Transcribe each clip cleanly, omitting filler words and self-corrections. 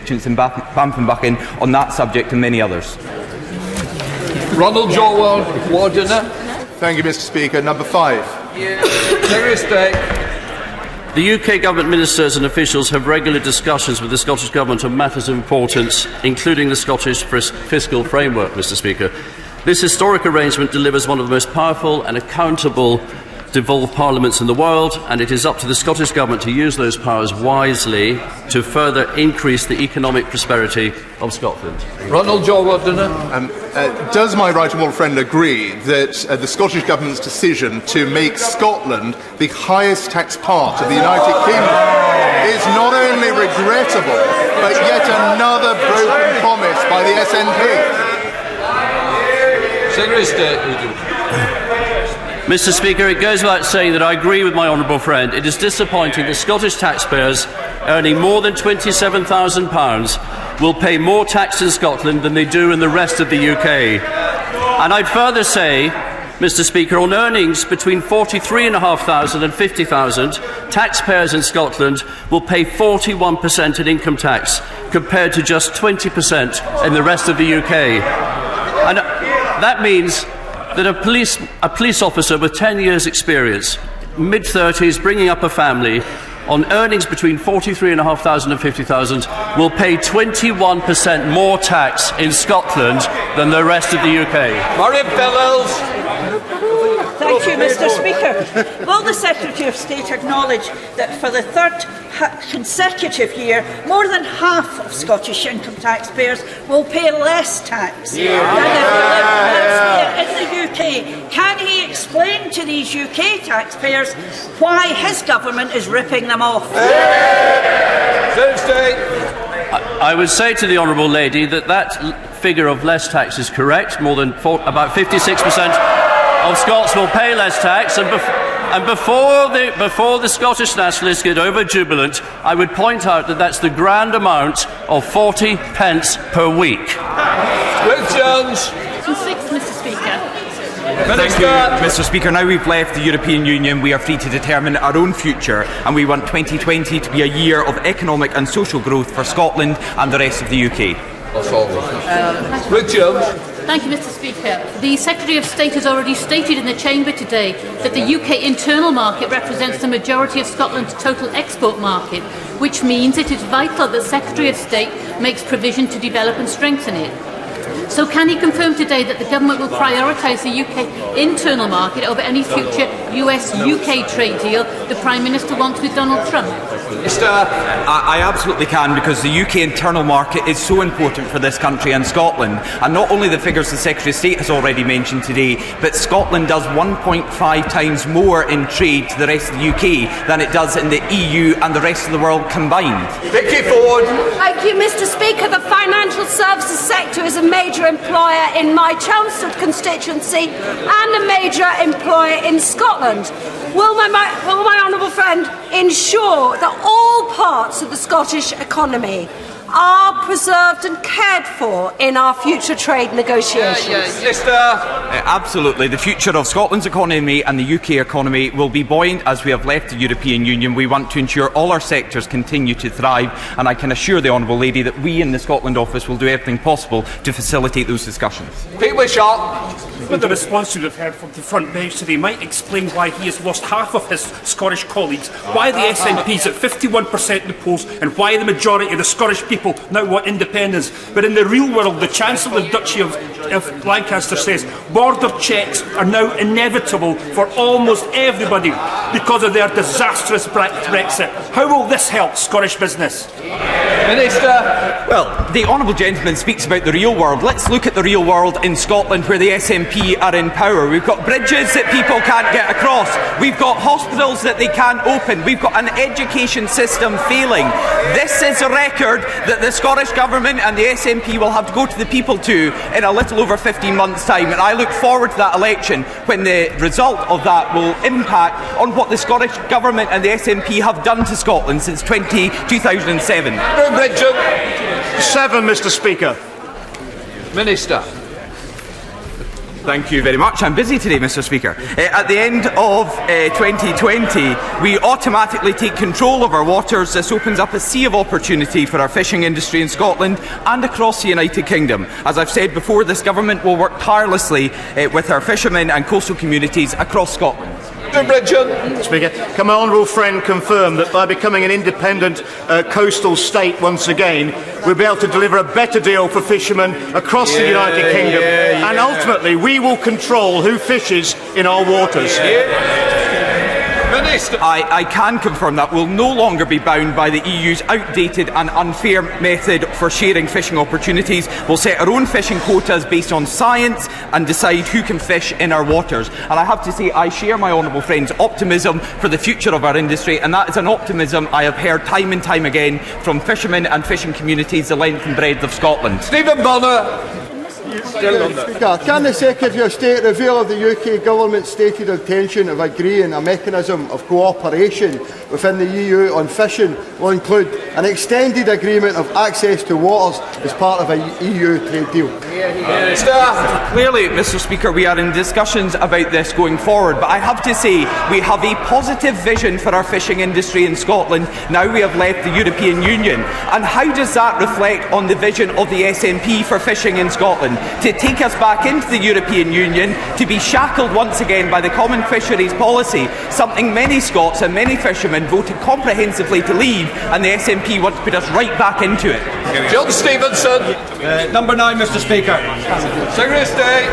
constituents in Banffenbucken on that subject and many others. Ronald Joe Wardener. Thank you, Mr. Speaker. Number 5. The UK Government ministers and officials have regular discussions with the Scottish Government on matters of importance, including the Scottish fiscal framework, Mr. Speaker. This historic arrangement delivers one of the most powerful and accountable devolved parliaments in the world, and it is up to the Scottish Government to use those powers wisely to further increase the economic prosperity of Scotland. Ronald Joe Wardener. Does my right honourable friend agree that the Scottish Government's decision to make Scotland the highest tax part of the United Kingdom is not only regrettable, but yet another broken promise by the SNP? Secretary of State. Mr. Speaker, it goes without saying that I agree with my honourable friend. It is disappointing that Scottish taxpayers earning more than £27,000 will pay more tax in Scotland than they do in the rest of the UK. And I'd further say, Mr. Speaker, on earnings between £43,500 and £50,000, taxpayers in Scotland will pay 41% in income tax compared to just 20% in the rest of the UK. And that means that a police officer with 10 years' experience, mid-30s, bringing up a family, on earnings between £43,500 and £50,000 will pay 21% more tax in Scotland than the rest of the UK. Murray Fellows. Thank you, Mr. Speaker. Will the Secretary of State acknowledge that for the third consecutive year, more than half of Scottish income taxpayers will pay less tax than if they live in the UK? Can he explain to these UK taxpayers why his government is ripping them off? I would say to the honourable lady that figure of less tax is correct. About 56% of Scots will pay less tax, and before the Scottish nationalists get over jubilant, I would point out that that's the grand amount of 40 pence per week. Rick Jones. Mr. Speaker. Thank you, Mr. Speaker. Now we've left the European Union, we are free to determine our own future, and we want 2020 to be a year of economic and social growth for Scotland and the rest of the UK. Rick Jones. Thank you, Mr. Speaker. The Secretary of State has already stated in the Chamber today that the UK internal market represents the majority of Scotland's total export market, which means it is vital that the Secretary of State makes provision to develop and strengthen it. So can he confirm today that the government will prioritise the UK internal market over any future US-UK trade deal the Prime Minister wants with Donald Trump? I absolutely can, because the UK internal market is so important for this country and Scotland. And not only the figures the Secretary of State has already mentioned today, but Scotland does 1.5 times more in trade to the rest of the UK than it does in the EU and the rest of the world combined. Vicky Ford. Thank you, Mr. Speaker. The financial services sector is a major employer in my Chelmsford constituency and a major employer in Scotland. Will my honourable friend ensure that all parts of the Scottish economy are preserved and cared for in our future trade negotiations? Absolutely. The future of Scotland's economy and the UK economy will be buoyant as we have left the European Union. We want to ensure all our sectors continue to thrive, and I can assure the honourable lady that we in the Scotland office will do everything possible to facilitate those discussions. Pete Wishart. But the response you'd have heard from the front bench today might explain why he has lost half of his Scottish colleagues, why the SNP is at 51% in the polls, and why the majority of the Scottish people now want independence. But in the real world, the Chancellor of the Duchy of Lancaster says border checks are now inevitable for almost everybody because of their disastrous Brexit. How will this help Scottish business? Minister. Well, the honourable gentleman speaks about the real world. Let's look at the real world in Scotland, where the SNP are in power. We've got bridges that people can't get across. We've got hospitals that they can't open. We've got an education system failing. This is a record that the Scottish Government and the SNP will have to go to the people to in a little over 15 months' time. And I look forward to that election, when the result of that will impact on what the Scottish Government and the SNP have done to Scotland since 2007. 7, Mr. Speaker. Minister. Thank you very much. I'm busy today, Mr. Speaker. At the end of 2020, we automatically take control of our waters. This opens up a sea of opportunity for our fishing industry in Scotland and across the United Kingdom. As I've said before, this government will work tirelessly with our fishermen and coastal communities across Scotland. Speaker, can my honourable friend confirm that by becoming an independent coastal state once again, we'll be able to deliver a better deal for fishermen across the United Kingdom, and ultimately we will control who fishes in our waters? I can confirm that we'll no longer be bound by the EU's outdated and unfair method for sharing fishing opportunities. We'll set our own fishing quotas based on science and decide who can fish in our waters. And I have to say, I share my honourable friend's optimism for the future of our industry, and that is an optimism I have heard time and time again from fishermen and fishing communities the length and breadth of Scotland. Stephen Bonner. Speaker, can the Secretary of State reveal of the UK Government's stated intention of agreeing a mechanism of cooperation within the EU on fishing will include an extended agreement of access to waters as part of a EU trade deal? Clearly, Mr. Speaker, we are in discussions about this going forward, but I have to say we have a positive vision for our fishing industry in Scotland now we have left the European Union. And how does that reflect on the vision of the SNP for fishing in Scotland? To take us back into the European Union, to be shackled once again by the common fisheries policy, something many Scots and many fishermen voted comprehensively to leave, and the SNP want to put us right back into it. John Stevenson. Number 9, Mr. Speaker. Secretary of State.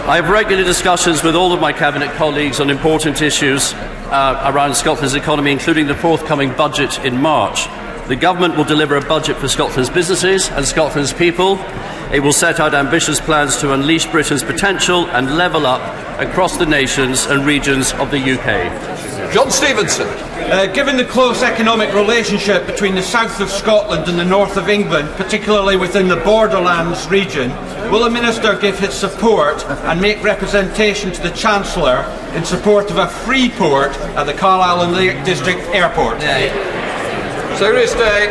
I have regular discussions with all of my Cabinet colleagues on important issues around Scotland's economy, including the forthcoming budget in March. The Government will deliver a budget for Scotland's businesses and Scotland's people. It will set out ambitious plans to unleash Britain's potential and level up across the nations and regions of the UK. John Stevenson. Given the close economic relationship between the south of Scotland and the north of England, particularly within the Borderlands region, will the Minister give his support and make representation to the Chancellor in support of a free port at the Carlisle and Lake District Airport? Secretary of State.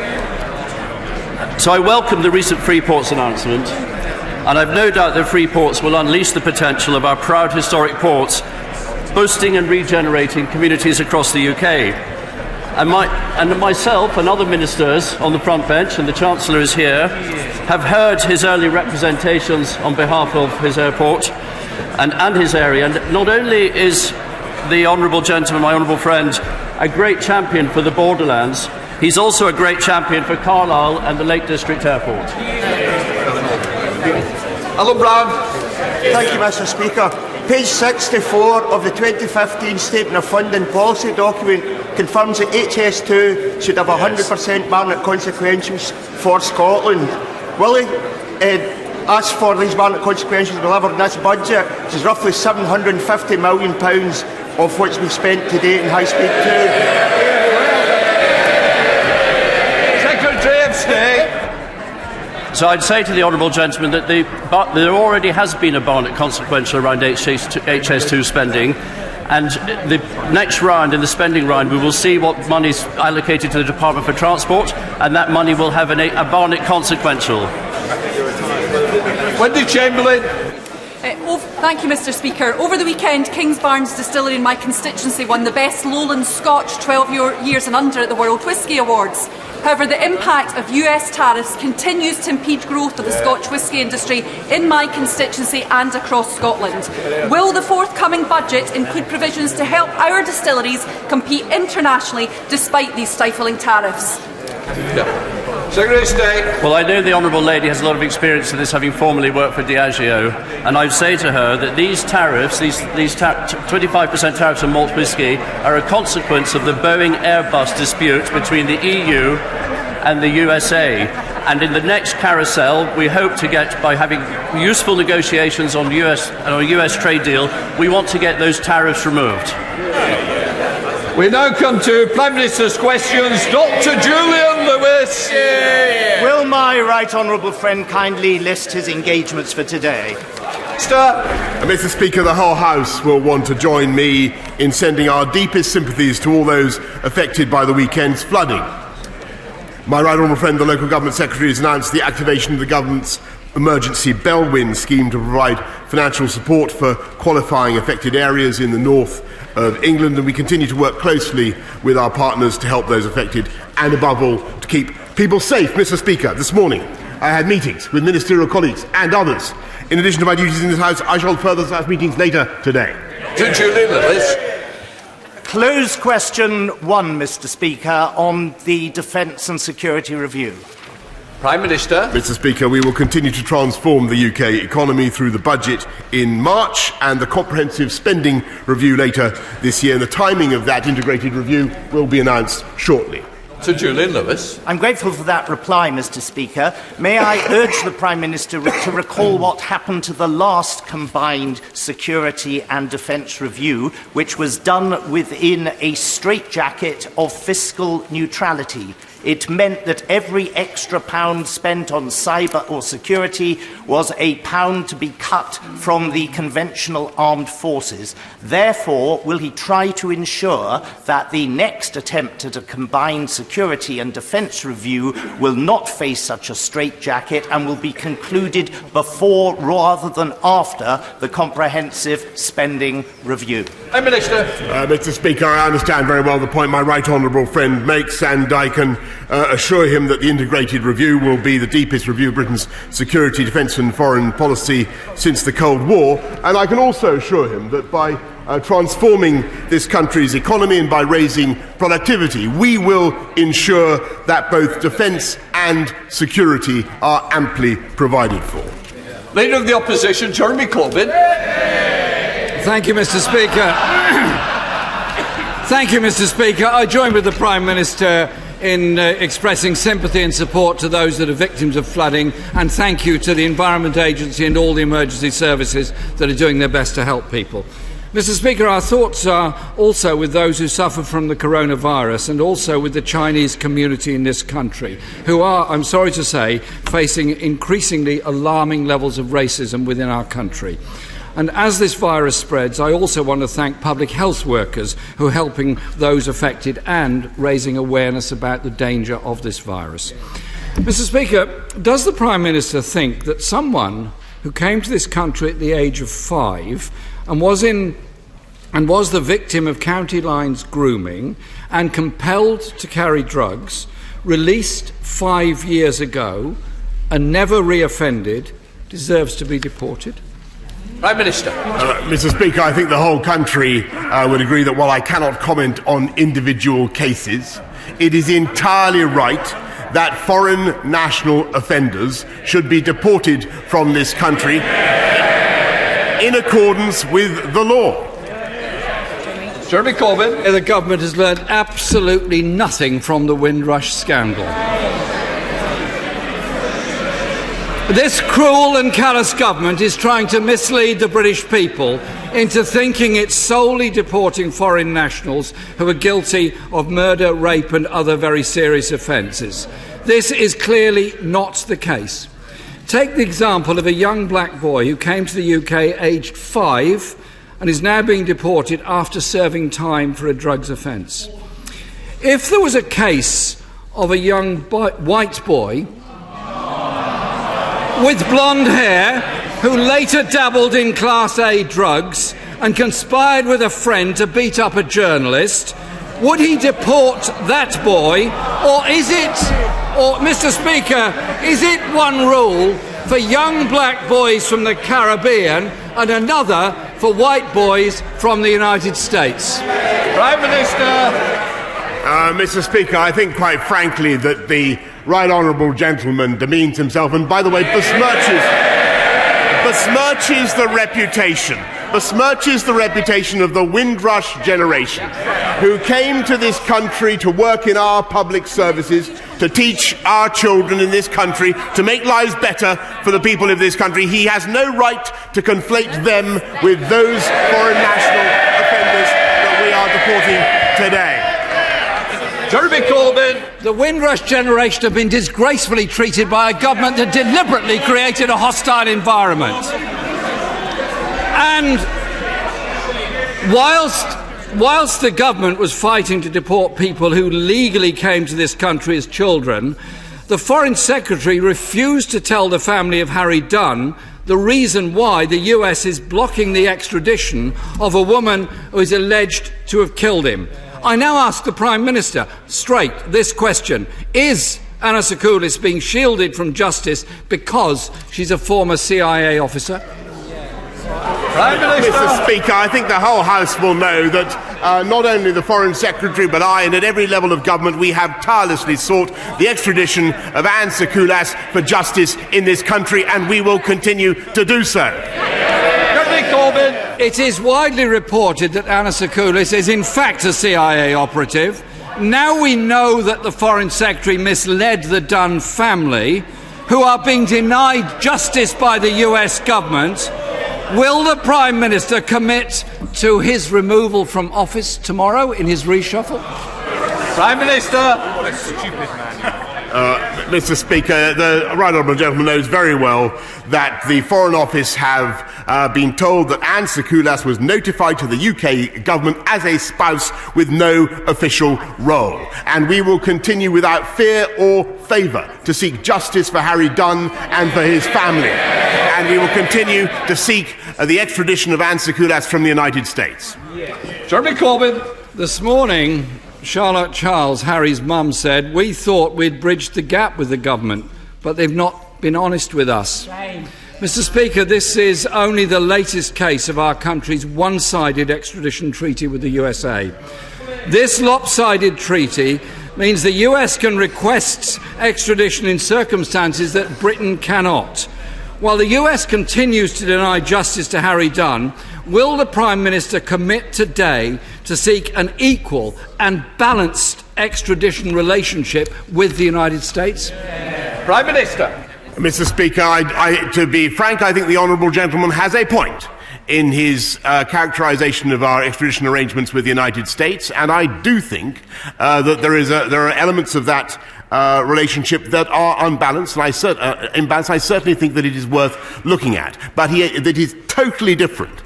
So I welcome the recent Freeports announcement, and I've no doubt that Freeports will unleash the potential of our proud historic ports, boasting and regenerating communities across the UK. And myself and other ministers on the front bench, and the Chancellor is here, have heard his early representations on behalf of his airport and his area. And not only is the honourable gentleman, my honourable friend, a great champion for the Borderlands, he's also a great champion for Carlisle and the Lake District Airport. Alan Brown. Thank you, Mr. Speaker. Page 64 of the 2015 Statement of Funding Policy document confirms that HS2 should have 100% Barnett consequentials for Scotland. Will he ask for these Barnett consequentials delivered in this budget, which is roughly £750 million of which we've spent to date in High Speed 2? Secretary of State. So I'd say to the honourable gentleman that there already has been a Barnett consequential around HS2 spending, and the next round, in the spending round, we will see what money is allocated to the Department for Transport, and that money will have a Barnett consequential. Wendy Chamberlain. Thank you, Mr. Speaker. Over the weekend, Kingsbarns Distillery in my constituency won the Best Lowland Scotch 12 years and under at the World Whisky Awards. However, the impact of US tariffs continues to impede growth of the Scotch whisky industry in my constituency and across Scotland. Will the forthcoming budget include provisions to help our distilleries compete internationally despite these stifling tariffs? Secretary of State. Well, I know the Honourable Lady has a lot of experience in this, having formerly worked for Diageo, and I'd say to her that these tariffs, these 25% tariffs on malt whisky, are a consequence of the Boeing-Airbus dispute between the EU and the USA. And in the next carousel, we hope to get, by having useful negotiations on a US trade deal, we want to get those tariffs removed. We now come to Prime Minister's questions. Dr. Julian Lewis. Will my right honourable friend kindly list his engagements for today? Mr. Speaker, the whole House will want to join me in sending our deepest sympathies to all those affected by the weekend's flooding. My right honourable friend, the Local Government Secretary, has announced the activation of the Government's emergency Bellwin scheme to provide financial support for qualifying affected areas in the north of England, and we continue to work closely with our partners to help those affected and, above all, to keep people safe. Mr. Speaker, this morning I had meetings with ministerial colleagues and others. In addition to my duties in this House, I shall further such meetings later today. To Julian Lewis. Closed question 1, Mr. Speaker, on the Defence and Security Review. Prime Minister. Mr. Speaker, we will continue to transform the UK economy through the budget in March and the comprehensive spending review later this year. And the timing of that integrated review will be announced shortly. To Julian Lewis. I'm grateful for that reply, Mr. Speaker. May I urge the Prime Minister to recall what happened to the last combined security and defence review, which was done within a straitjacket of fiscal neutrality. It meant that every extra pound spent on cyber or security was a pound to be cut from the conventional armed forces. Therefore, will he try to ensure that the next attempt at a combined security and defence review will not face such a straitjacket and will be concluded before rather than after the comprehensive spending review? Prime Minister. Mr. Speaker, I understand very well the point my right honourable friend makes, and I can assure him that the integrated review will be the deepest review of Britain's security, defence and foreign policy since the Cold War. And I can also assure him that by transforming this country's economy and by raising productivity, we will ensure that both defence and security are amply provided for. Leader of the Opposition, Jeremy Corbyn. Thank you, Mr. Speaker. Thank you, Mr. Speaker. I join with the Prime Minister in expressing sympathy and support to those that are victims of flooding, and thank you to the Environment Agency and all the emergency services that are doing their best to help people. Mr. Speaker, our thoughts are also with those who suffer from the coronavirus and also with the Chinese community in this country, who are, I'm sorry to say, facing increasingly alarming levels of racism within our country. And as this virus spreads, I also want to thank public health workers who are helping those affected and raising awareness about the danger of this virus. Mr. Speaker, does the Prime Minister think that someone who came to this country at the age of 5 and was the victim of county lines grooming and compelled to carry drugs, released 5 years ago and never reoffended, deserves to be deported? Prime Minister. Mr. Speaker, I think the whole country would agree that while I cannot comment on individual cases, it is entirely right that foreign national offenders should be deported from this country in accordance with the law. Jeremy Corbyn. The government has learned absolutely nothing from the Windrush scandal. This cruel and callous government is trying to mislead the British people into thinking it's solely deporting foreign nationals who are guilty of murder, rape and other very serious offences. This is clearly not the case. Take the example of a young black boy who came to the UK aged 5 and is now being deported after serving time for a drugs offence. If there was a case of a young white boy with blonde hair who later dabbled in Class A drugs and conspired with a friend to beat up a journalist, would he deport that boy? Or is it, Mr. Speaker, is it one rule for young black boys from the Caribbean and another for white boys from the United States? Prime Minister. Mr. Speaker, I think quite frankly that the right honourable gentleman demeans himself and, by the way, besmirches the reputation of the Windrush generation, who came to this country to work in our public services, to teach our children in this country, to make lives better for the people of this country. He has no right to conflate them with those foreign national offenders that we are deporting today. Jeremy Corbyn. The Windrush generation have been disgracefully treated by a government that deliberately created a hostile environment. And whilst the government was fighting to deport people who legally came to this country as children, The Foreign Secretary refused to tell the family of Harry Dunn the reason why the US is blocking the extradition of a woman who is alleged to have killed him. I now ask the Prime Minister straight this question. Is Anna Sakoulis being shielded from justice because she's a former CIA officer? Prime Minister. Mr. Speaker, I think the whole House will know that not only the Foreign Secretary but I, and at every level of government, we have tirelessly sought the extradition of Anna Sakoulis for justice in this country, and we will continue to do so. It is widely reported that Anna Sakoulis is in fact a CIA operative. Now we know that the Foreign Secretary misled the Dunn family, who are being denied justice by the US government. Will the Prime Minister commit to his removal from office tomorrow in his reshuffle? Prime Minister. Mr. Speaker, the Right Honourable Gentleman knows very well that the Foreign Office have been told that Anna Sakoulis was notified to the UK government as a spouse with no official role. And we will continue without fear or favour to seek justice for Harry Dunn and for his family. And we will continue to seek the extradition of Anna Sakoulis from the United States. Jeremy Corbyn. This morning, Charlotte Charles, Harry's mum, said, "We thought we'd bridged the gap with the government, but they've not been honest with us." Mr. Speaker, this is only the latest case of our country's one-sided extradition treaty with the USA. This lopsided treaty means the US can request extradition in circumstances that Britain cannot. While the US continues to deny justice to Harry Dunn, will the Prime Minister commit today to seek an equal and balanced extradition relationship with the United States? Prime Minister. Mr. Speaker, to be frank, I think the Honourable Gentleman has a point in his characterisation of our extradition arrangements with the United States, and I do think that there are elements of that relationship that are unbalanced, and imbalanced. I certainly think that it is worth looking at, but that is totally different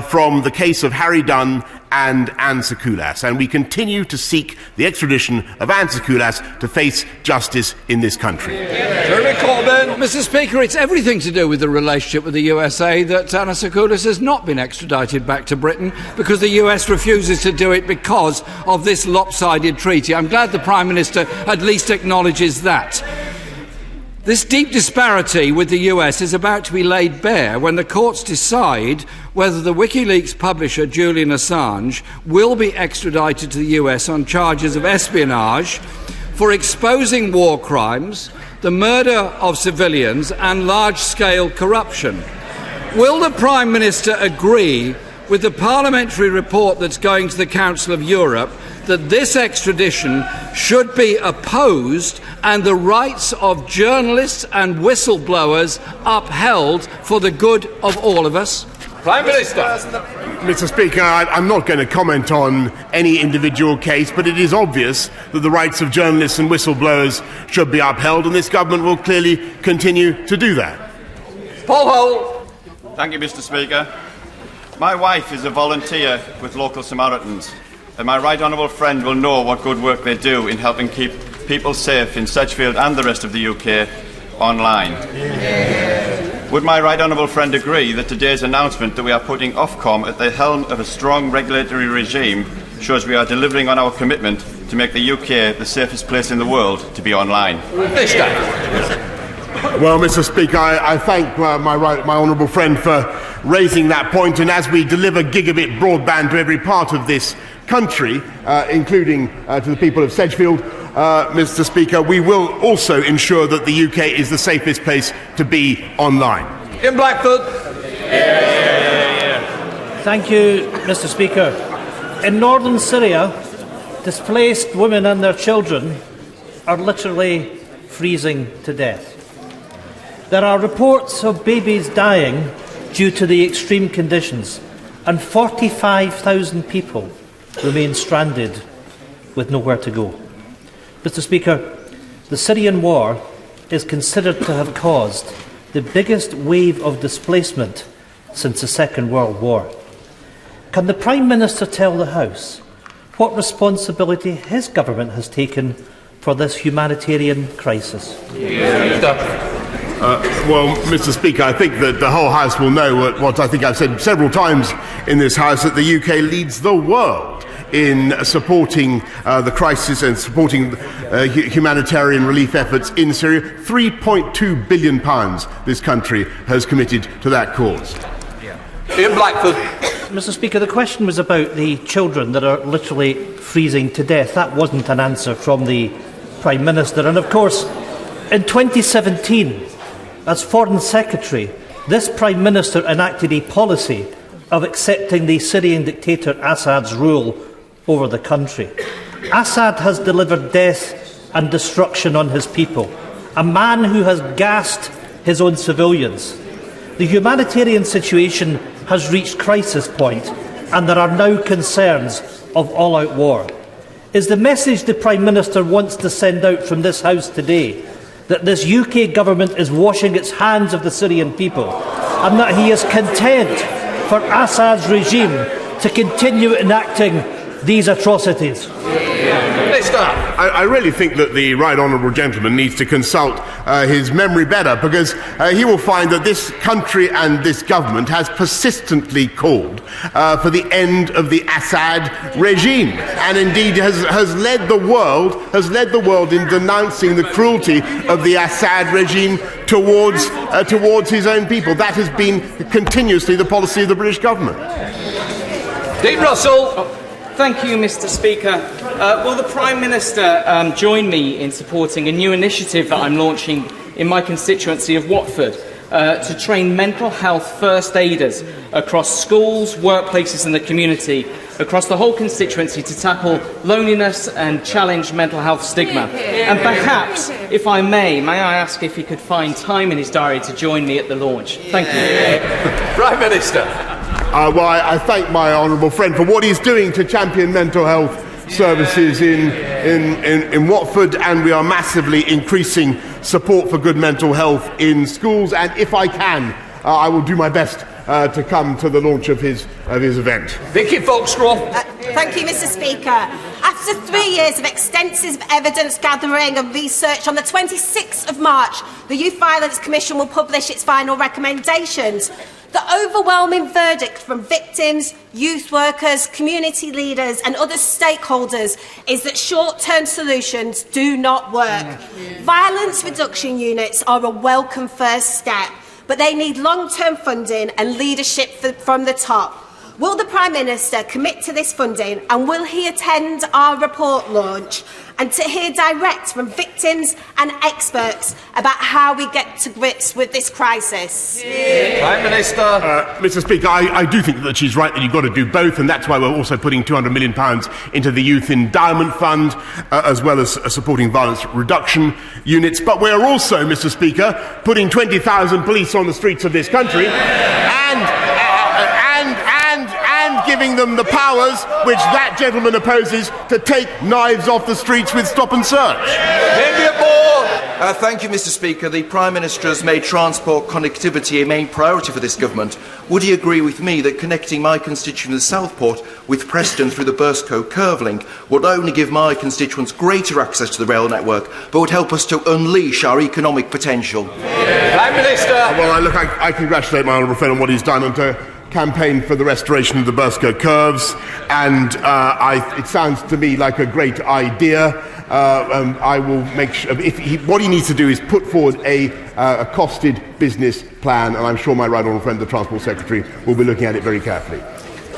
from the case of Harry Dunn and Anna Sakoulis, and we continue to seek the extradition of Anna Sakoulis to face justice in this country. Jeremy Corbyn. Mr. Speaker, it's everything to do with the relationship with the USA that Anna Sakoulis has not been extradited back to Britain, because the US refuses to do it because of this lopsided treaty. I'm glad the Prime Minister at least acknowledges that. This deep disparity with the US is about to be laid bare when the courts decide whether the WikiLeaks publisher Julian Assange will be extradited to the US on charges of espionage for exposing war crimes, the murder of civilians and large-scale corruption. Will the Prime Minister agree with the parliamentary report that's going to the Council of Europe that this extradition should be opposed and the rights of journalists and whistleblowers upheld for the good of all of us? Prime Minister. Mr. Speaker, I'm not going to comment on any individual case, but it is obvious that the rights of journalists and whistleblowers should be upheld, and this government will clearly continue to do that. Paul Hole. Thank you, Mr. Speaker. My wife is a volunteer with Local Samaritans, and my right honourable friend will know what good work they do in helping keep people safe in Sedgefield and the rest of the UK online. Would my right honourable friend agree that today's announcement that we are putting Ofcom at the helm of a strong regulatory regime shows we are delivering on our commitment to make the UK the safest place in the world to be online? Well, Mr. Speaker, I thank my honourable friend for raising that point, and as we deliver gigabit broadband to every part of this country, including to the people of Sedgefield, Mr. Speaker, we will also ensure that the UK is the safest place to be online. In Blackfoot. Thank you, Mr. Speaker. In northern Syria, displaced women and their children are literally freezing to death. There are reports of babies dying due to the extreme conditions, and 45,000 people remain stranded with nowhere to go. Mr. Speaker, the Syrian war is considered to have caused the biggest wave of displacement since the Second World War. Can the Prime Minister tell the House what responsibility his government has taken for this humanitarian crisis? Well, Mr. Speaker, I think that the whole House will know what I think I've said several times in this House, that the UK leads the world in supporting the crisis and supporting humanitarian relief efforts in Syria. £3.2 billion this country has committed to that cause. Ian Blackford. Mr. Speaker, the question was about the children that are literally freezing to death. That wasn't an answer from the Prime Minister. And of course, in 2017, as Foreign Secretary, this Prime Minister enacted a policy of accepting the Syrian dictator Assad's rule over the country. Assad has delivered death and destruction on his people, a man who has gassed his own civilians. The humanitarian situation has reached crisis point, and there are now concerns of all-out war. Is the message the Prime Minister wants to send out from this House today that this UK government is washing its hands of the Syrian people, and that he is content for Assad's regime to continue enacting these atrocities? I really think that the right honourable gentleman needs to consult his memory better, because he will find that this country and this government has persistently called for the end of the Assad regime, and indeed has led the world in denouncing the cruelty of the Assad regime towards his own people. That has been continuously the policy of the British government. Dean Russell. Thank you, Mr. Speaker. Will the Prime Minister join me in supporting a new initiative that I'm launching in my constituency of Watford to train mental health first aiders across schools, workplaces and the community, across the whole constituency, to tackle loneliness and challenge mental health stigma? And perhaps, if I may I ask if he could find time in his diary to join me at the launch? Thank you. Prime Minister. Well, I thank my honourable friend for what he's doing to champion mental health services in Watford, and we are massively increasing support for good mental health in schools. And if I can, I will do my best to come to the launch of his event. Vicky Foxcroft. Thank you, Mr. Speaker. After 3 years of extensive evidence gathering and research, on the 26th of March, the Youth Violence Commission will publish its final recommendations. The overwhelming verdict from victims, youth workers, community leaders and other stakeholders is that short-term solutions do not work. Violence reduction units are a welcome first step, but they need long-term funding and leadership from the top. Will the Prime Minister commit to this funding, and will he attend our report launch and to hear direct from victims and experts about how we get to grips with this crisis? Prime Minister. Mr. Speaker, I do think that she's right that you've got to do both, and that's why we're also putting £200 million into the Youth Endowment Fund, as well as supporting violence reduction units. But we're also, Mr. Speaker, putting 20,000 police on the streets of this country and giving them the powers which that gentleman opposes to take knives off the streets with stop and search. Thank you, Mr. Speaker. The Prime Minister has made transport connectivity a main priority for this government. Would he agree with me that connecting my constituent of Southport with Preston through the Burscough Curve link would not only give my constituents greater access to the rail network, but would help us to unleash our economic potential? Prime Minister. Well, I congratulate my honourable friend on what he's done and to campaign for the restoration of the Burscough Curves, and it sounds to me like a great idea. I will make sure what he needs to do is put forward a costed business plan, and I'm sure my right honourable friend, the Transport Secretary, will be looking at it very carefully.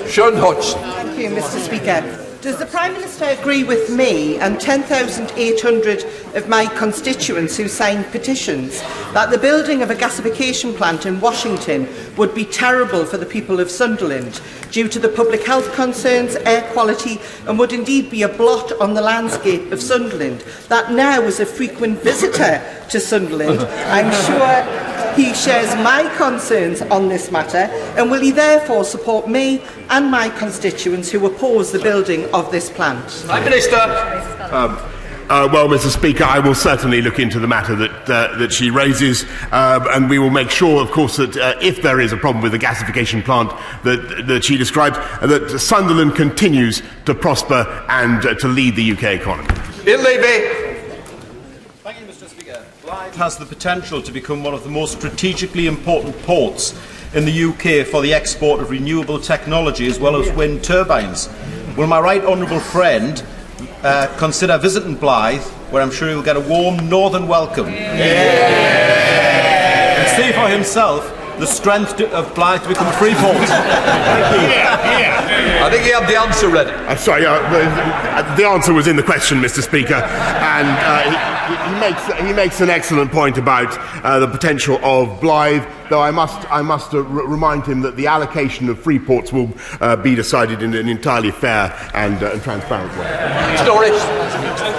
Sharon Hodgson. Thank you, Mr. Speaker. Does the Prime Minister agree with me and 10,800 of my constituents who signed petitions that the building of a gasification plant in Washington would be terrible for the people of Sunderland due to the public health concerns, air quality, and would indeed be a blot on the landscape of Sunderland, that now is a frequent visitor to Sunderland? I'm sure he shares my concerns on this matter, and will he therefore support me and my constituents who oppose the building of this plant? Prime Minister. Well, Mr. Speaker, I will certainly look into the matter that she raises, and we will make sure, of course, that if there is a problem with the gasification plant that she described, that Sunderland continues to prosper and to lead the UK economy. Ian Levy. has the potential to become one of the most strategically important ports in the UK for the export of renewable technology as well as wind turbines. Will my right honourable friend consider visiting Blyth, where I'm sure he'll get a warm northern welcome, and see for himself the strength of Blyth to become a free port? I think he had the answer ready. I'm sorry, the answer was in the question, Mr. Speaker, and he makes an excellent point about the potential of Blyth, though I must remind him that the allocation of free ports will be decided in an entirely fair and transparent way. Thank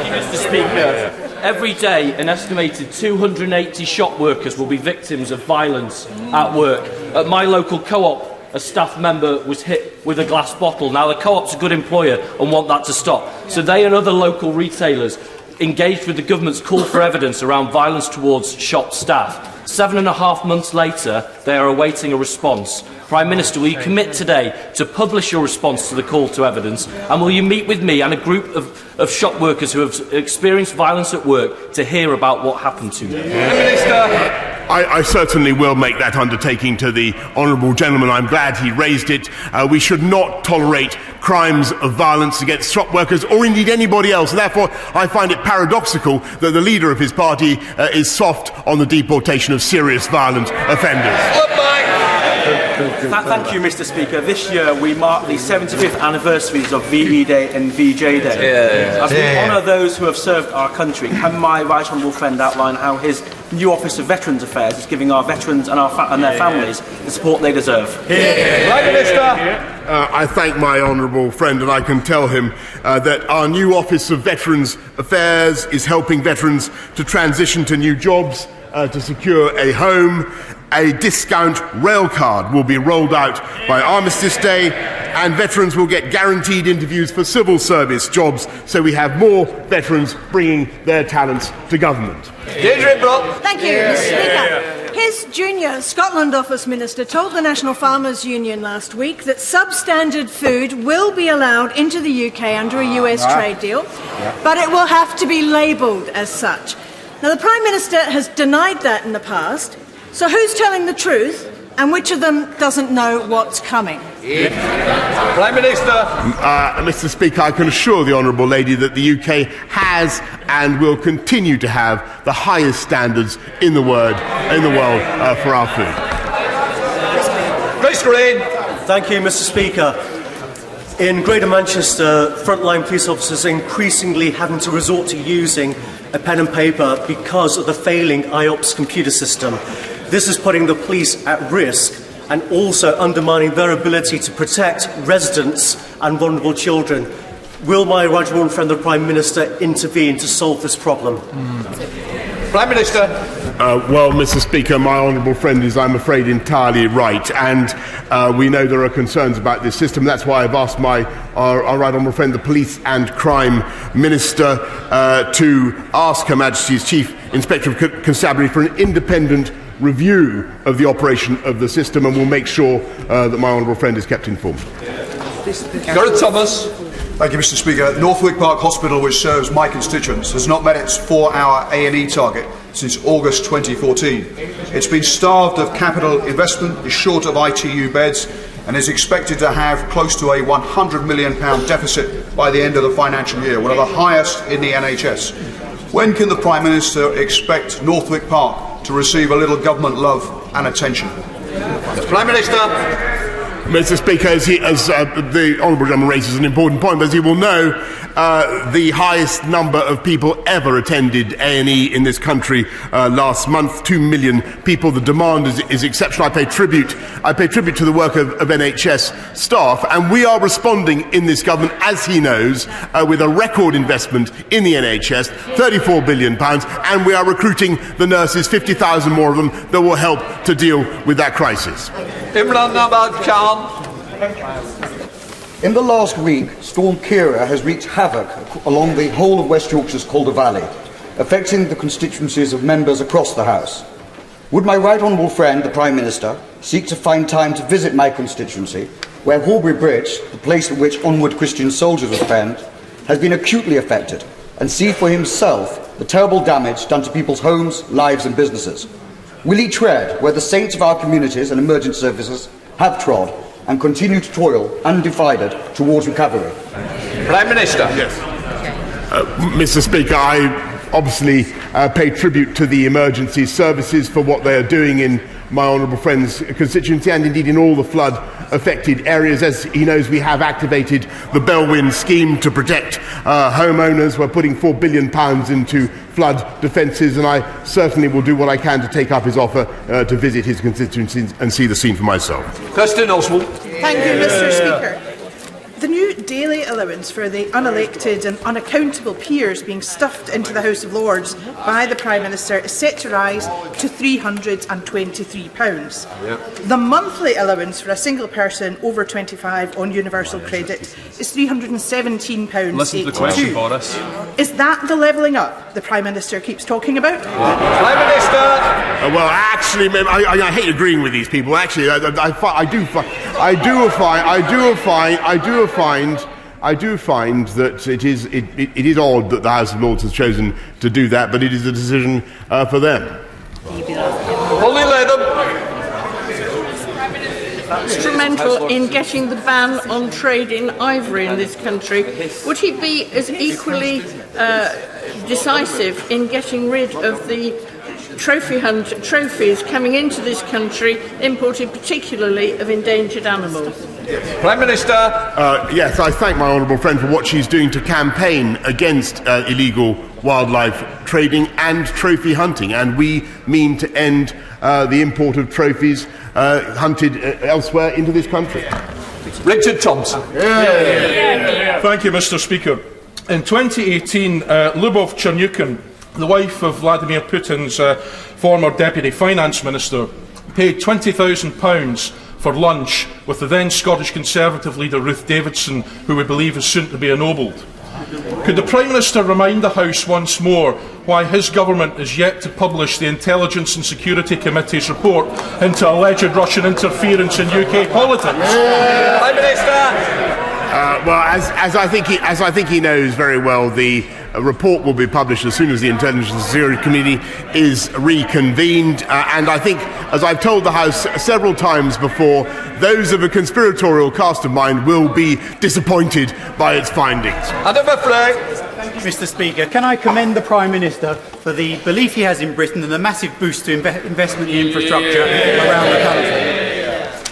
you, Mr. Speaker. Every day, an estimated 280 shop workers will be victims of violence at work. At my local co-op, a staff member was hit with a glass bottle. Now, the co-op's a good employer and want that to stop. So they and other local retailers engaged with the government's call for evidence around violence towards shop staff. 7.5 months later, they are awaiting a response. Prime Minister, will you commit today to publish your response to the call to evidence, and will you meet with me and a group of shop workers who have experienced violence at work to hear about what happened to them? I certainly will make that undertaking to the honourable gentleman. I'm glad he raised it. We should not tolerate crimes of violence against shop workers or indeed anybody else. And therefore, I find it paradoxical that the leader of his party is soft on the deportation of serious violent offenders. Thank you, Mr. Speaker. This year we mark the 75th anniversaries of VE Day and VJ Day. As we honour those who have served our country, can my right honourable friend outline how his new Office of Veterans Affairs is giving our veterans and their families the support they deserve? Prime Minister. I thank my honourable friend, and I can tell him that our new Office of Veterans Affairs is helping veterans to transition to new jobs, to secure a home. A discount rail card will be rolled out by Armistice Day, and veterans will get guaranteed interviews for civil service jobs, so we have more veterans bringing their talents to government. Thank you, Mr. Speaker. His junior Scotland Office Minister told the National Farmers Union last week that substandard food will be allowed into the UK under a US trade deal, but it will have to be labelled as such. Now, the Prime Minister has denied that in the past. So who's telling the truth, and which of them doesn't know what's coming? Prime Minister. Mr. Speaker, I can assure the honourable lady that the UK has and will continue to have the highest standards in the world for our food. Grace Green. Thank you, Mr. Speaker. In Greater Manchester, frontline police officers are increasingly having to resort to using a pen and paper because of the failing IOPS computer system. This is putting the police at risk and also undermining their ability to protect residents and vulnerable children. Will my right honourable friend, the Prime Minister, intervene to solve this problem? Prime Minister. Well, Mr. Speaker, my honourable friend is, I'm afraid, entirely right, and we know there are concerns about this system. That's why I've asked our right honourable friend, the Police and Crime Minister, to ask Her Majesty's Chief Inspector of Constabulary for an independent review of the operation of the system, and we'll make sure that my honourable friend is kept informed. Gareth Thomas. Thank you, Mr. Speaker. Northwick Park Hospital, which serves my constituents, has not met its 4-hour A&E target since August 2014. It's been starved of capital investment, is short of ITU beds, and is expected to have close to a £100 million deficit by the end of the financial year, one of the highest in the NHS. When can the Prime Minister expect Northwick Park to receive a little government love and attention? Prime Minister. Mr. Speaker, as the honourable gentleman raises an important point, but as you will know, the highest number of people ever attended A&E in this country last month, 2 million people. The demand is exceptional. I pay tribute to the work of NHS staff, and we are responding in this government, as he knows, with a record investment in the NHS, £34 billion, and we are recruiting the nurses, 50,000 more of them, that will help to deal with that crisis. Imran Nabad Khan. In the last week, Storm Kira has wreaked havoc along the whole of West Yorkshire's Calder Valley, affecting the constituencies of members across the House. Would my right honourable friend, the Prime Minister, seek to find time to visit my constituency, where Horbury Bridge, the place at which onward Christian soldiers were penned, has been acutely affected, and see for himself the terrible damage done to people's homes, lives and businesses? Will he tread where the saints of our communities and emergency services have trod and continue to toil undivided towards recovery? Prime Minister. Yes. Mr. Speaker, I obviously pay tribute to the emergency services for what they are doing in my honourable friend's constituency and indeed in all the flood affected areas. As he knows, we have activated the Bellwyn scheme to protect homeowners. We're putting £4 billion into flood defences, and I certainly will do what I can to take up his offer to visit his constituency and see the scene for myself. Kirsten Oswald. Thank you, Mr. Speaker. The new daily allowance for the unelected and unaccountable peers being stuffed into the House of Lords by the Prime Minister is set to rise to £323. Yep. The monthly allowance for a single person over 25 on universal credit is £317.82. Listen to the question, Boris. Is that the levelling up the Prime Minister keeps talking about? Prime Minister. Well, actually, I hate agreeing with these people. Actually, I do find that it is odd that the House of Lords has chosen to do that, but it is a decision for them. Holly Latham. Instrumental in getting the ban on trade in ivory in this country. Would he be as equally decisive in getting rid of the trophies coming into this country, imported particularly of endangered animals? Prime Minister. Yes, I thank my honourable friend for what she's doing to campaign against illegal wildlife trading and trophy hunting, and we mean to end the import of trophies hunted elsewhere into this country. Richard Thompson. Thank you, Mr. Speaker. In 2018, Lyubov Chernyukin, the wife of Vladimir Putin's former Deputy Finance Minister, paid £20,000 for lunch with the then Scottish Conservative leader Ruth Davidson, who we believe is soon to be ennobled. Could the Prime Minister remind the House once more why his government is yet to publish the Intelligence and Security Committee's report into alleged Russian interference in UK politics? Prime Minister. Well, as I think he knows very well, the report will be published as soon as the Intelligence and Security Committee is reconvened, and I think, as I've told the House several times before, those of a conspiratorial cast of mind will be disappointed by its findings. Adam Flagg. Mr. Speaker, can I commend the Prime Minister for the belief he has in Britain and the massive boost to investment in infrastructure around the country.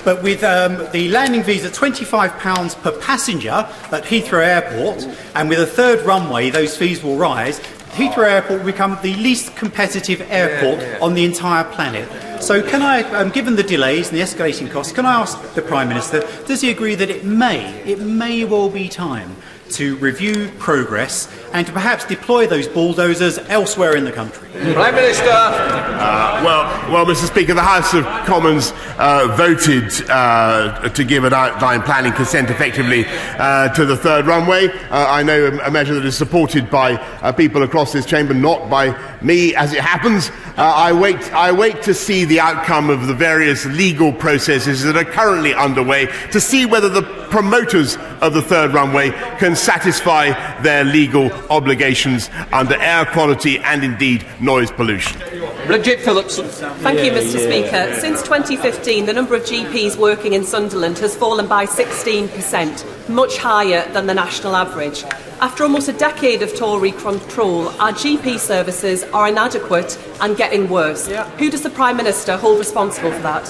But with the landing fees at £25 per passenger at Heathrow Airport, and with a third runway, those fees will rise. Heathrow Airport will become the least competitive airport on the entire planet. So can I, given the delays and the escalating costs, can I ask the Prime Minister, does he agree that it may well be time to review progress and to perhaps deploy those bulldozers elsewhere in the country? Prime Minister. Well, Mr. Speaker, the House of Commons voted to give an outline planning consent effectively to the third runway. I know a measure that is supported by people across this chamber, not by me, as it happens. I wait to see the outcome of the various legal processes that are currently underway to see whether the promoters of the third runway can satisfy their legal obligations under air quality and indeed noise pollution. Bridget Phillipson. Thank you, Mr. Speaker. Since 2015, the number of GPs working in Sunderland has fallen by 16%, much higher than the national average. After almost a decade of Tory control, our GP services are inadequate and getting worse. Who does the Prime Minister hold responsible for that?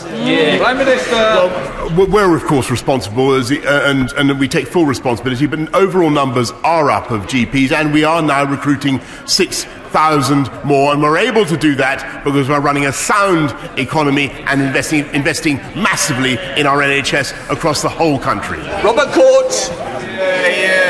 Prime Minister. Well, we're of course responsible, and we take full responsibility, but overall numbers are up of GPs, and we are now recruiting 6,000 more, and we're able to do that because we're running a sound economy and investing massively in our NHS across the whole country. Robert Coates.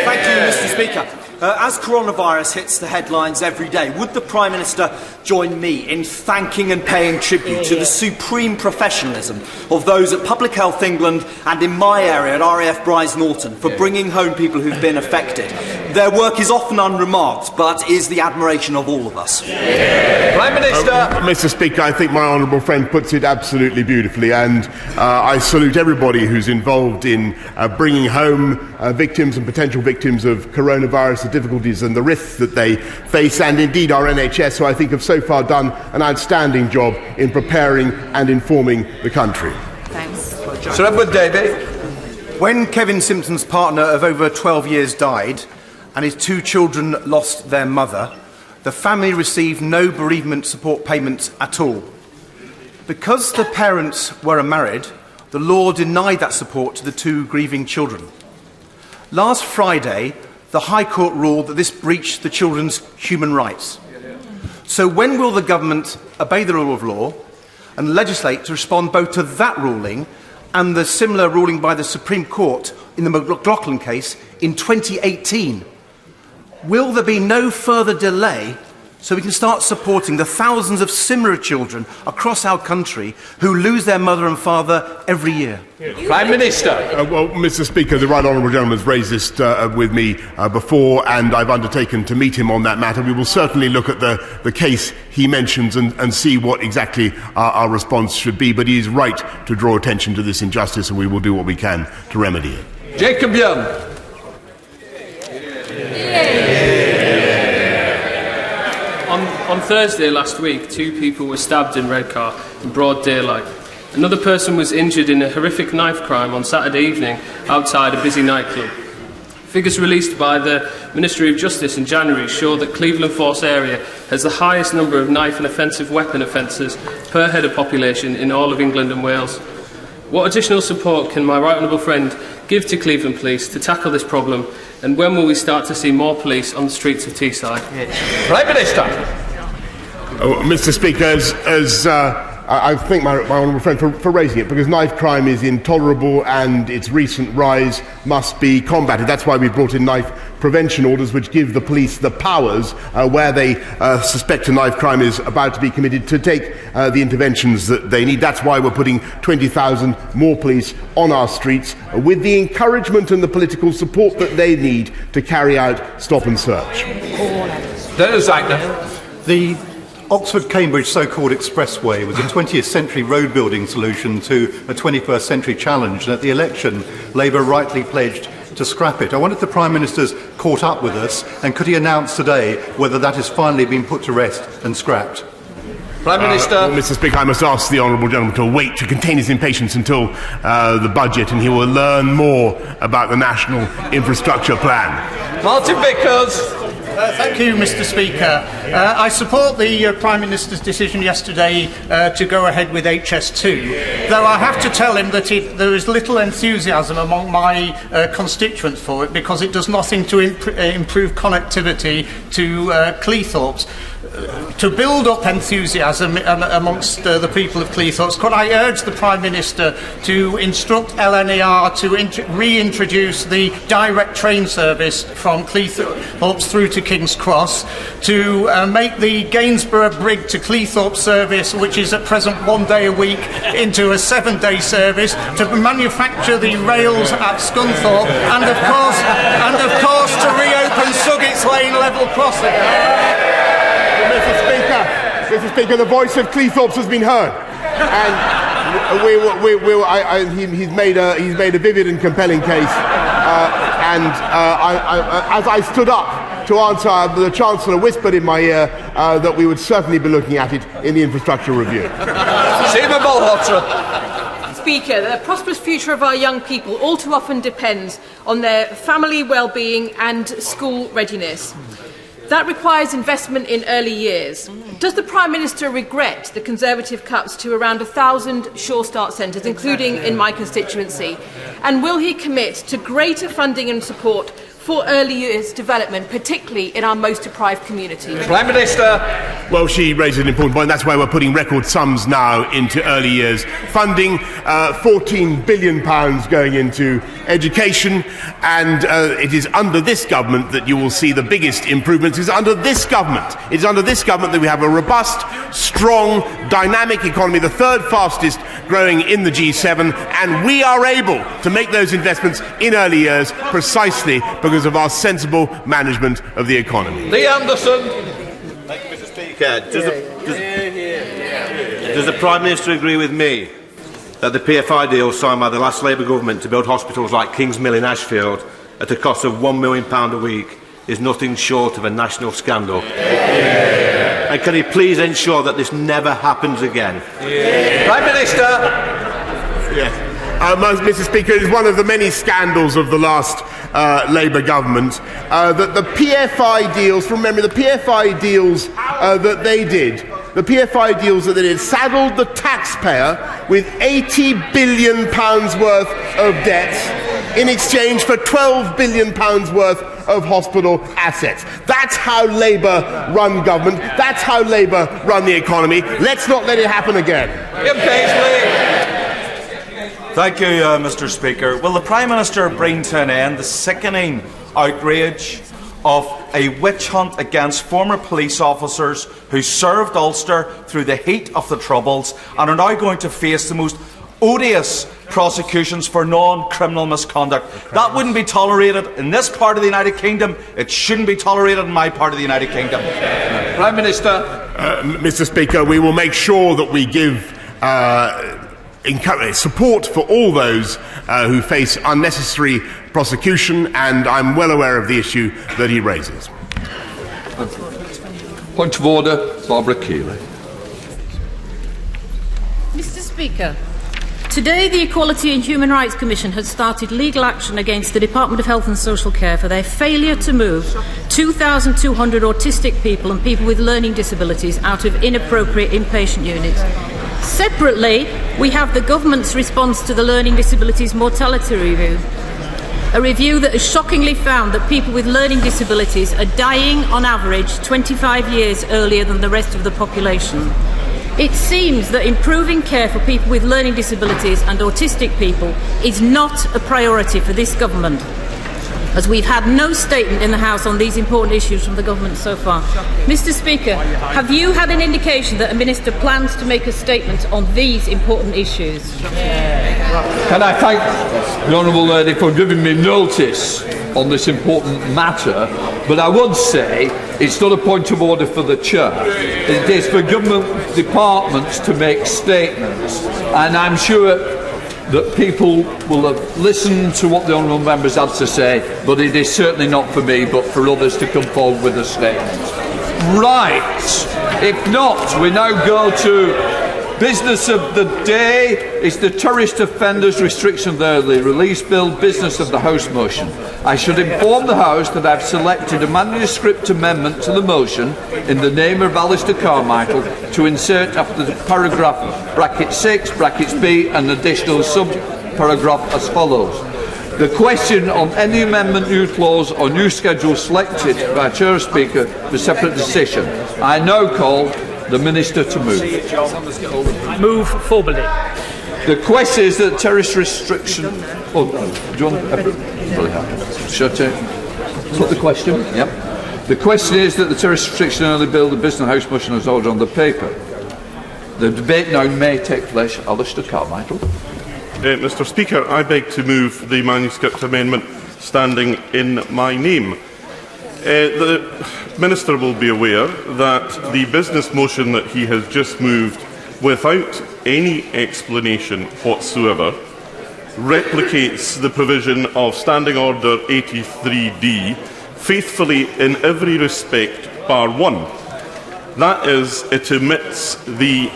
Thank you, Mr. Speaker. As coronavirus hits the headlines every day, would the Prime Minister join me in thanking and paying tribute to the supreme professionalism of those at Public Health England and in my area at RAF Brize Norton for bringing home people who've been affected? Their work is often unremarked, but is the admiration of all of us. Prime Minister. Mr. Speaker, I think my honourable friend puts it absolutely beautifully, and I salute everybody who's involved in bringing home victims and potential victims of coronavirus the difficulties and the risks that they face, and indeed our NHS, who I think have so far done an outstanding job in preparing and informing the country. Thanks. Sir Edward Davey. When Kevin Simpson's partner of over 12 years died and his 2 children lost their mother, the family received no bereavement support payments at all. Because the parents were unmarried, the law denied that support to the 2 grieving children. Last Friday, the High Court ruled that this breached the children's human rights. So when will the government obey the rule of law and legislate to respond both to that ruling and the similar ruling by the Supreme Court in the McLaughlin case in 2018? Will there be no further delay so we can start supporting the thousands of similar children across our country who lose their mother and father every year? Prime Minister. Well, Mr. Speaker, the right honourable gentleman has raised this with me before, and I've undertaken to meet him on that matter. We will certainly look at the case he mentions and see what exactly our response should be. But he is right to draw attention to this injustice, and we will do what we can to remedy it. Jacob Young. On Thursday last week, 2 people were stabbed in Redcar in broad daylight. Another person was injured in a horrific knife crime on Saturday evening outside a busy nightclub. Figures released by the Ministry of Justice in January show that Cleveland Force area has the highest number of knife and offensive weapon offences per head of population in all of England and Wales. What additional support can my right honourable friend give to Cleveland Police to tackle this problem, and when will we start to see more police on the streets of Teesside? Prime Minister. Mr. Speaker, I thank my honourable friend for raising it, because knife crime is intolerable and its recent rise must be combated. That's why we brought in knife prevention orders, which give the police the powers where they suspect a knife crime is about to be committed to take the interventions that they need. That's why we're putting 20,000 more police on our streets with the encouragement and the political support that they need to carry out stop and search. Dennis Ackner. The Oxford-Cambridge so-called expressway was a 20th century road building solution to a 21st century challenge, and at the election Labour rightly pledged to scrap it. I wonder if the Prime Minister's caught up with us, and could he announce today whether that has finally been put to rest and scrapped? Prime Minister. Mr. Speaker, I must ask the honourable gentleman to wait, to contain his impatience until the budget, and he will learn more about the National Infrastructure Plan. Martin Vickers. Thank you, Mr. Speaker. I support the Prime Minister's decision yesterday to go ahead with HS2, though I have to tell him that there is little enthusiasm among my constituents for it, because it does nothing to improve connectivity to Cleethorpes. To build up enthusiasm amongst the people of Cleethorpes, could I urge the Prime Minister to instruct LNER to reintroduce the direct train service from Cleethorpes through to King's Cross, to make the Gainsborough Brig to Cleethorpes service, which is at present 1 day a week, into a 7-day service, to manufacture the rails at Scunthorpe, and of course to reopen Suggett's Lane level crossing. Mr. Speaker, the voice of Cleethorpes has been heard, and he's made a vivid and compelling case. As I stood up to answer, the Chancellor whispered in my ear that we would certainly be looking at it in the infrastructure review. Stephen Malhotra. Speaker, the prosperous future of our young people all too often depends on their family well-being and school readiness. That requires investment in early years. Does the Prime Minister regret the Conservative cuts to around 1,000 Sure Start centres, including in my constituency? And will he commit to greater funding and support for early years development, particularly in our most deprived communities? Prime Minister. Well, she raises an important point. That's why we're putting record sums now into early years funding, £14 billion going into education, and it is under this government that you will see the biggest improvements. It's under this government that we have a robust, strong, dynamic economy, the third fastest growing in the G7, and we are able to make those investments in early years precisely because of our sensible management of the economy. Lee Anderson. Thank you, Mr. Speaker. Does the Prime Minister agree with me that the PFI deal signed by the last Labour government to build hospitals like King's Mill in Ashfield at a cost of £1 million a week is nothing short of a national scandal. And can he please ensure that this never happens again? Prime Minister. Yes. Mr. Speaker, it is one of the many scandals of the last Labour government that the PFI deals, from memory, the PFI deals that they did, saddled the taxpayer with £80 billion worth of debt in exchange for £12 billion worth of hospital assets. That's how Labour run government. That's how Labour run the economy. Let's not let it happen again. Ian Paisley. Thank you, Mr. Speaker. Will the Prime Minister bring to an end the sickening outrage of a witch hunt against former police officers who served Ulster through the heat of the Troubles and are now going to face the most odious prosecutions for non-criminal misconduct? That wouldn't be tolerated in this part of the United Kingdom. It shouldn't be tolerated in my part of the United Kingdom. Prime Minister. Mr. Speaker, we will make sure that we give support for all those who face unnecessary prosecution, and I'm well aware of the issue that he raises. Point of order, Barbara Keeley. Mr. Speaker, today the Equality and Human Rights Commission has started legal action against the Department of Health and Social Care for their failure to move 2,200 autistic people and people with learning disabilities out of inappropriate inpatient units. Separately, we have the government's response to the Learning Disabilities Mortality Review, a review that has shockingly found that people with learning disabilities are dying on average 25 years earlier than the rest of the population. It seems that improving care for people with learning disabilities and autistic people is not a priority for this government, as we've had no statement in the House on these important issues from the government so far. Mr. Speaker, have you had an indication that a minister plans to make a statement on these important issues? Can I thank the Honourable Lady for giving me notice on this important matter, but I would say it's not a point of order for the Chair. It is for government departments to make statements, and I'm sure that people will have listened to what the honourable members had to say, but it is certainly not for me, but for others to come forward with a statement. Right. If not, we now go to business of the day. It's the Terrorist Offenders Restriction of the Early Release Bill, business of the House motion. I should inform the House that I've selected a manuscript amendment to the motion in the name of Alistair Carmichael to insert after the paragraph bracket 6, brackets B, an additional sub-paragraph as follows. The question on any amendment, new clause or new schedule selected by Chair or Speaker for separate decision. I now call the Minister to move. Move formally. The question is that terrorist restriction... Oh, do you want... Shut it. Put the question? Yep. The question is that the terrorist restriction early bill, the Business House motion is ordered on the paper. The debate now may take place. Alistair Carmichael. Mr. Speaker, I beg to move the manuscript amendment standing in my name. The Minister will be aware that the business motion that he has just moved, without any explanation whatsoever, replicates the provision of Standing Order 83D faithfully in every respect bar one. That is, it omits the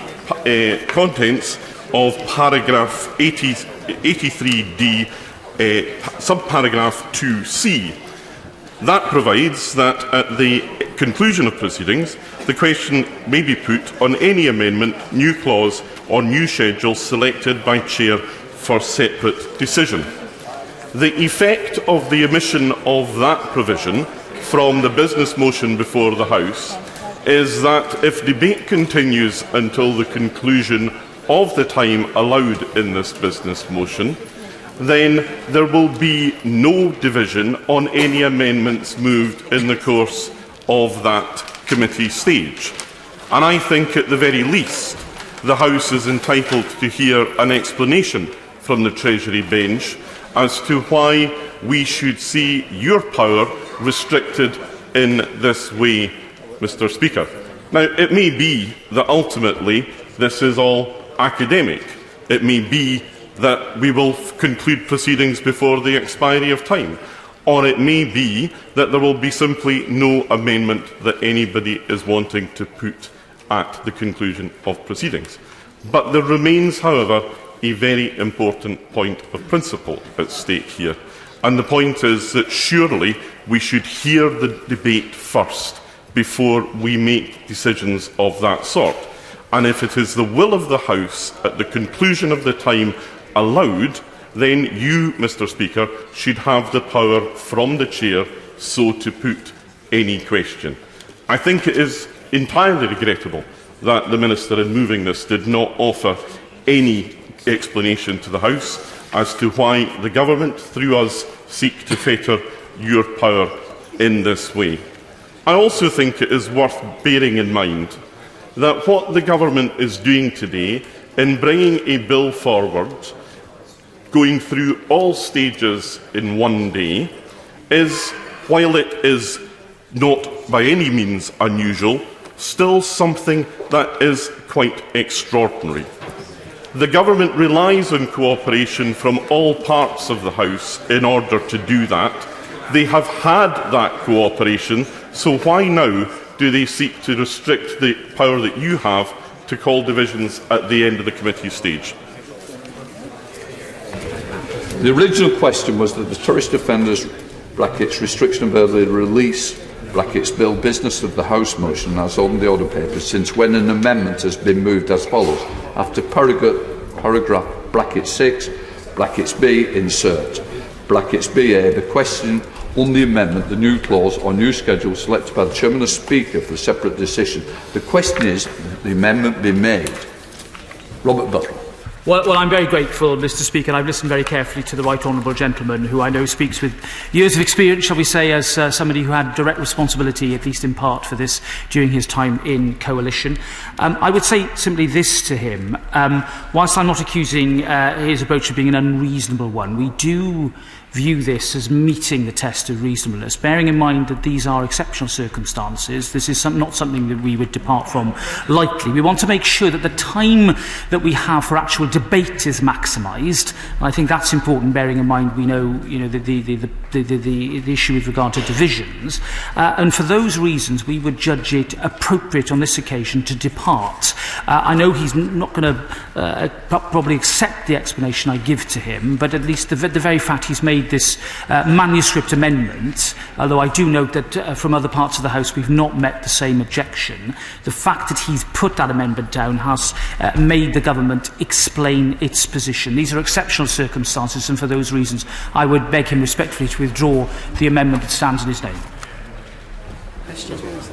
contents of paragraph 83D, subparagraph 2C. That provides that at the conclusion of proceedings, the question may be put on any amendment, new clause or new schedule selected by Chair for separate decision. The effect of the omission of that provision from the business motion before the House is that if debate continues until the conclusion of the time allowed in this business motion, then there will be no division on any amendments moved in the course of that committee stage. And I think at the very least the House is entitled to hear an explanation from the Treasury bench as to why we should see your power restricted in this way, Mr. Speaker. Now, it may be that ultimately this is all academic. It may be that we will conclude proceedings before the expiry of time. or it may be that there will be simply no amendment that anybody is wanting to put at the conclusion of proceedings. But there remains, however, a very important point of principle at stake here. And the point is that surely we should hear the debate first before we make decisions of that sort. And if it is the will of the House at the conclusion of the time allowed, then you, Mr. Speaker, should have the power from the Chair so to put any question. I think it is entirely regrettable that the Minister, in moving this, did not offer any explanation to the House as to why the Government, through us, seek to fetter your power in this way. I also think it is worth bearing in mind that what the Government is doing today in bringing a bill forward, going through all stages in one day, is, while it is not by any means unusual, still something that is quite extraordinary. The Government relies on cooperation from all parts of the House in order to do that. They have had that cooperation, so why now do they seek to restrict the power that you have to call divisions at the end of the committee stage? The original question was that the Tourist Offenders (restriction of early release) bill business of the House motion as on the order paper, since when an amendment has been moved as follows: after paragraph (6) (b) insert (ba) the question on the amendment, the new clause or new schedule selected by the Chairman or Speaker for a separate decision. The question is that the amendment be made. Robert Butler. Well, I'm very grateful, Mr. Speaker. I've listened very carefully to the right honourable gentleman, who I know speaks with years of experience, shall we say, as somebody who had direct responsibility, at least in part, for this during his time in coalition. I would say simply this to him. Whilst I'm not accusing his approach of being an unreasonable one, we do view this as meeting the test of reasonableness, bearing in mind that these are exceptional circumstances. This is not something that we would depart from lightly. We want to make sure that the time that we have for actual debate is maximised. I think that's important, bearing in mind we know, the issue with regard to divisions. And for those reasons, we would judge it appropriate on this occasion to depart. I know he's not going to probably accept the explanation I give to him, but at least the very fact he's made this manuscript amendment, although I do note that from other parts of the House we've not met the same objection, the fact that he's put that amendment down has made the Government explain its position. These are exceptional circumstances, and for those reasons I would beg him respectfully to withdraw the amendment that stands in his name.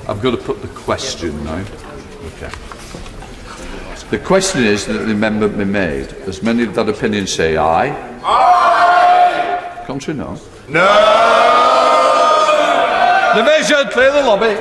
I've got to put the question now. Okay. The question is that the amendment be made. As many of that opinion say aye. Aye! Contrary, no. No! Division, clear the lobby.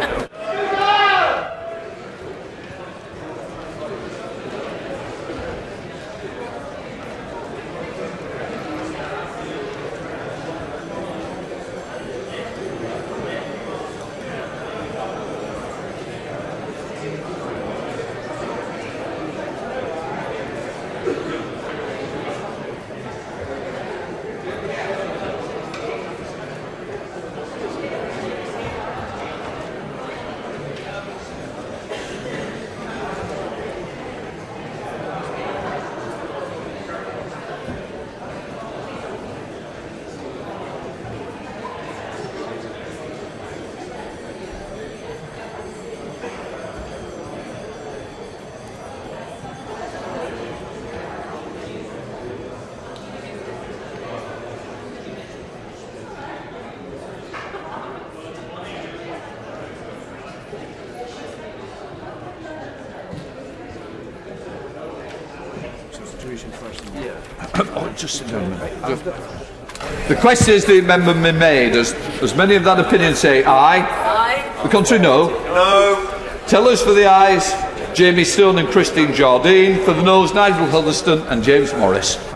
Just sit down. The question is the amendment be made. As many of that opinion say aye. Aye. The contrary, no. No. Tellers for the ayes, Jamie Stone and Christine Jardine. For the noes, Nigel Huddleston and James Morris.